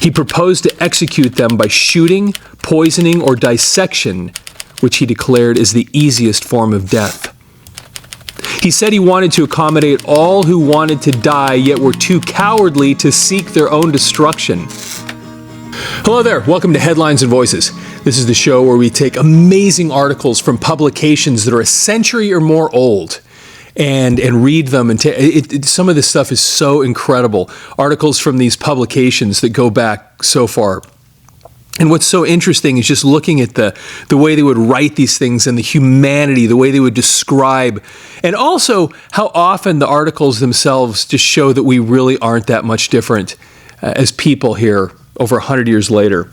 He proposed to execute them by shooting, poisoning, or dissection, which he declared is the easiest form of death. He said he wanted to accommodate all who wanted to die, yet were too cowardly to seek their own destruction. Hello there, welcome to Headlines and Voices. This is the show where we take amazing articles from publications that are a century or more old and read them. And some of this stuff is so incredible. Articles from these publications that go back so far. And what's so interesting is just looking at the way they would write these things and the humanity, the way they would describe, and also how often the articles themselves just show that we really aren't that much different as people here over 100 years later.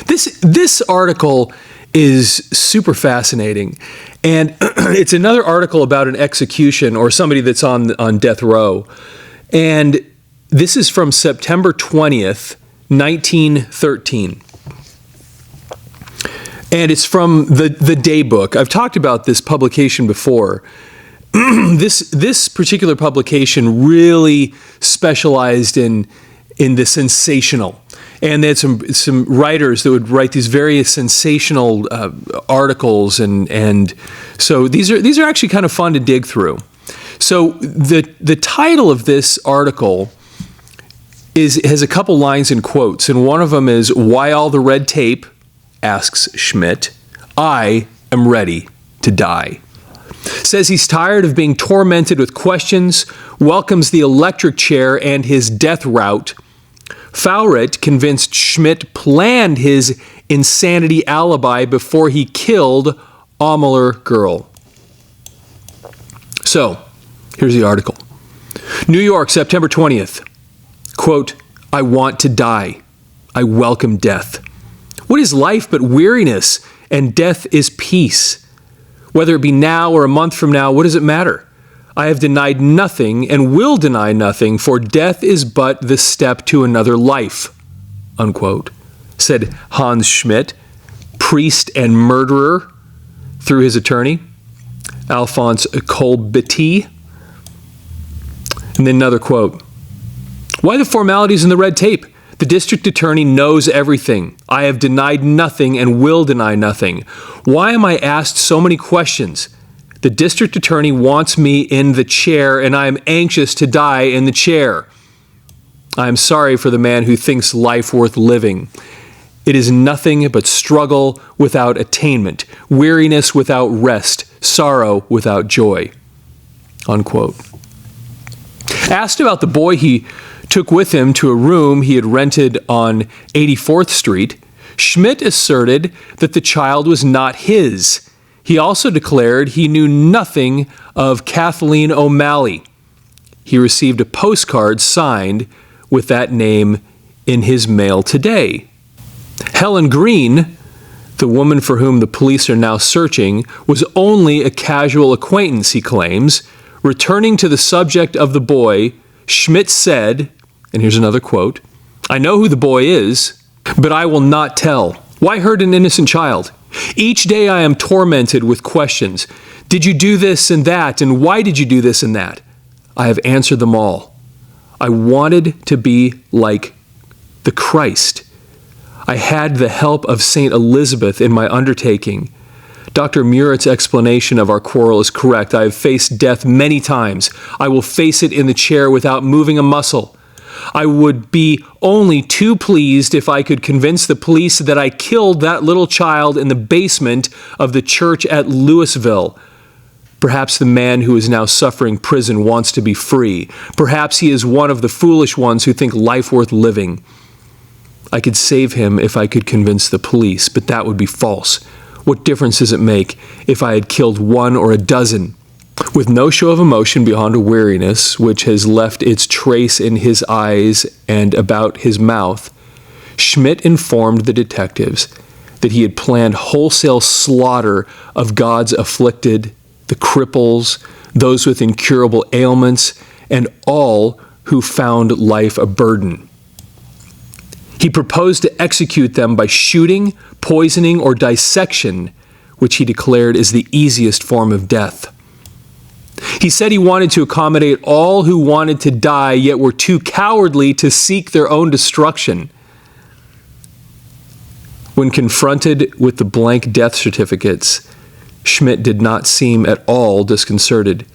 This article is super fascinating, and it's another article about an execution or somebody that's on death row. And this is from September 20th, 1913. And it's from the Day Book. I've talked about this publication before. This particular publication really specialized in the sensational. And they had some writers that would write these various sensational articles, and so these are actually kind of fun to dig through. So the title of this article has a couple lines in quotes, and one of them is, "Why all the red tape?" asks Schmidt. "I am ready to die." Says he's tired of being tormented with questions, welcomes the electric chair and his death route. Fowrit, convinced Schmidt planned his insanity alibi before he killed Aumler Girl. So, here's the article. New York, September 20th. Quote, "I want to die. I welcome death. What is life but weariness, and death is peace? Whether it be now or a month from now, what does it matter? I have denied nothing and will deny nothing, for death is but the step to another life," unquote, said Hans Schmidt, priest and murderer, through his attorney, Alphonse Colbetti. And then another quote. "Why the formalities and the red tape? The district attorney knows everything. I have denied nothing and will deny nothing. Why am I asked so many questions? The district attorney wants me in the chair, and I am anxious to die in the chair. I am sorry for the man who thinks life worth living. It is nothing but struggle without attainment, weariness without rest, sorrow without joy," unquote. Asked about the boy he took with him to a room he had rented on 84th Street, Schmidt asserted that the child was not his. He also declared he knew nothing of Kathleen O'Malley. He received a postcard signed with that name in his mail today. Helen Green, the woman for whom the police are now searching, was only a casual acquaintance, he claims. Returning to the subject of the boy, Schmidt said, and here's another quote, "I know who the boy is, but I will not tell. Why hurt an innocent child? Each day I am tormented with questions. Did you do this and that? And why did you do this and that? I have answered them all. I wanted to be like the Christ. I had the help of St. Elizabeth in my undertaking. Dr. Murit's explanation of our quarrel is correct. I have faced death many times. I will face it in the chair without moving a muscle. I would be only too pleased if I could convince the police that I killed that little child in the basement of the church at Louisville. Perhaps the man who is now suffering prison wants to be free. Perhaps he is one of the foolish ones who think life worth living. I could save him if I could convince the police, but that would be false. What difference does it make if I had killed one or a dozen? With no show of emotion beyond a weariness, which has left its trace in his eyes and about his mouth, Schmidt informed the detectives that he had planned wholesale slaughter of God's afflicted, the cripples, those with incurable ailments, and all who found life a burden. He proposed to execute them by shooting, poisoning, or dissection, which he declared is the easiest form of death. He said he wanted to accommodate all who wanted to die, yet were too cowardly to seek their own destruction. When confronted with the blank death certificates, Schmidt did not seem at all disconcerted.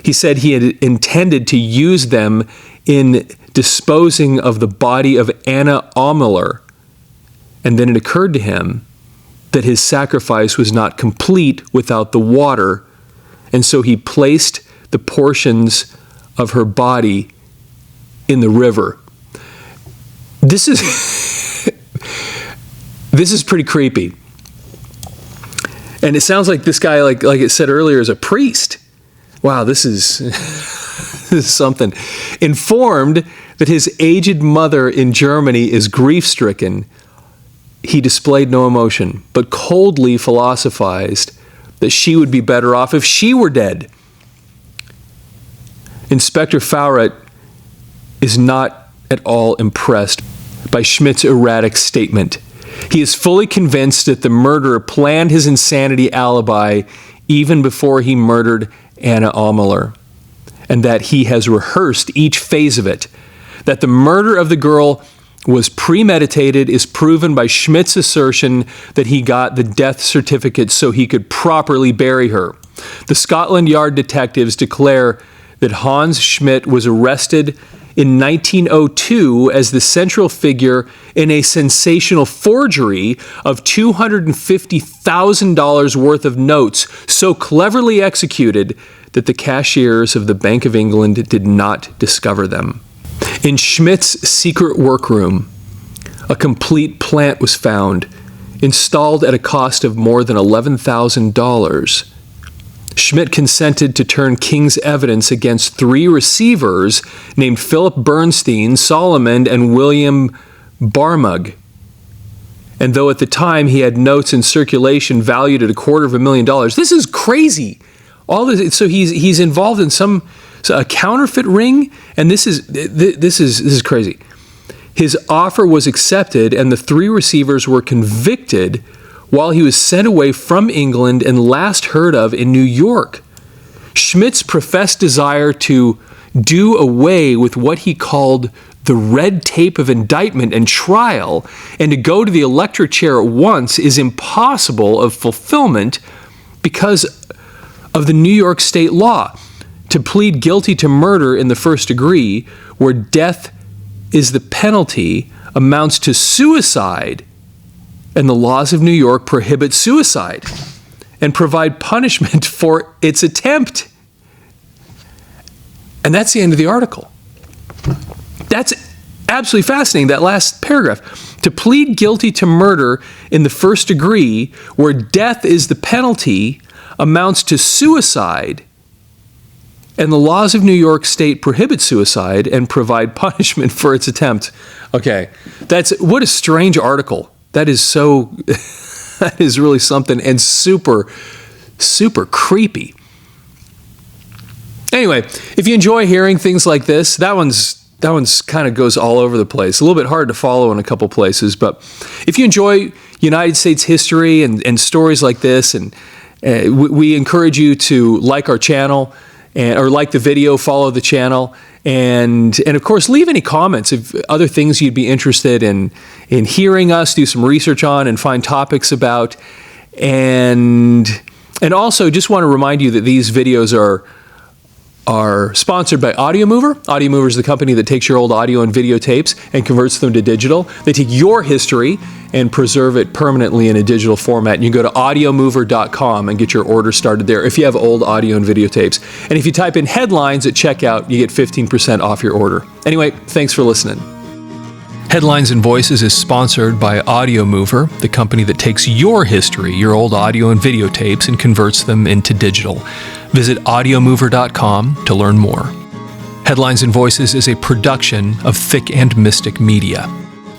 He said he had intended to use them in disposing of the body of Anna Ommler, and then it occurred to him that his sacrifice was not complete without the water, and so he placed the portions of her body in the river. This is pretty creepy. And it sounds like this guy, like it said earlier, is a priest. Wow, this is this is something. Informed that his aged mother in Germany is grief-stricken, he displayed no emotion, but coldly philosophized that she would be better off if she were dead. Inspector Fowret is not at all impressed by Schmidt's erratic statement. He is fully convinced that the murderer planned his insanity alibi even before he murdered Anna Ommler, and that he has rehearsed each phase of it. That the murder of the girl was premeditated is proven by Schmidt's assertion that he got the death certificate so he could properly bury her. The Scotland Yard detectives declare that Hans Schmidt was arrested in 1902 as the central figure in a sensational forgery of $250,000 worth of notes so cleverly executed that the cashiers of the Bank of England did not discover them. In Schmidt's secret workroom, a complete plant was found, installed at a cost of more than $11,000. Schmidt consented to turn King's evidence against 3 receivers named Philip Bernstein, Solomon, and William Barmug. And though at the time he had notes in circulation valued at $250,000, this is crazy. All this, so he's involved in a counterfeit ring, and this is crazy. His offer was accepted, and the 3 receivers were convicted while he was sent away from England and last heard of in New York. Schmidt's professed desire to do away with what he called the red tape of indictment and trial and to go to the electric chair at once is impossible of fulfillment because of the New York state law. To plead guilty to murder in the first degree, where death is the penalty, amounts to suicide, and the laws of New York prohibit suicide and provide punishment for its attempt. And that's the end of the article. That's absolutely fascinating, that last paragraph. To plead guilty to murder in the first degree, where death is the penalty, amounts to suicide, and the laws of New York state prohibit suicide and provide punishment for its attempt. Okay, what a strange article. That is that is really something, and super, super creepy. Anyway, if you enjoy hearing things like this, that one's kind of goes all over the place. A little bit hard to follow in a couple places, but if you enjoy United States history and stories like this, and we encourage you to like our channel, or like the video, follow the channel, and of course leave any comments of other things you'd be interested in hearing us do some research on and find topics about. And also just want to remind you that these videos are sponsored by Audio Mover. Audio Mover is the company that takes your old audio and video tapes and converts them to digital. They take your history and preserve it permanently in a digital format. And you can go to audiomover.com and get your order started there if you have old audio and videotapes. And if you type in headlines at checkout, you get 15% off your order. Anyway, thanks for listening. Headlines and Voices is sponsored by Audio Mover, the company that takes your history, your old audio and videotapes, and converts them into digital. Visit audiomover.com to learn more. Headlines and Voices is a production of Thick and Mystic Media.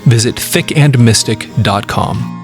Visit thickandmystic.com.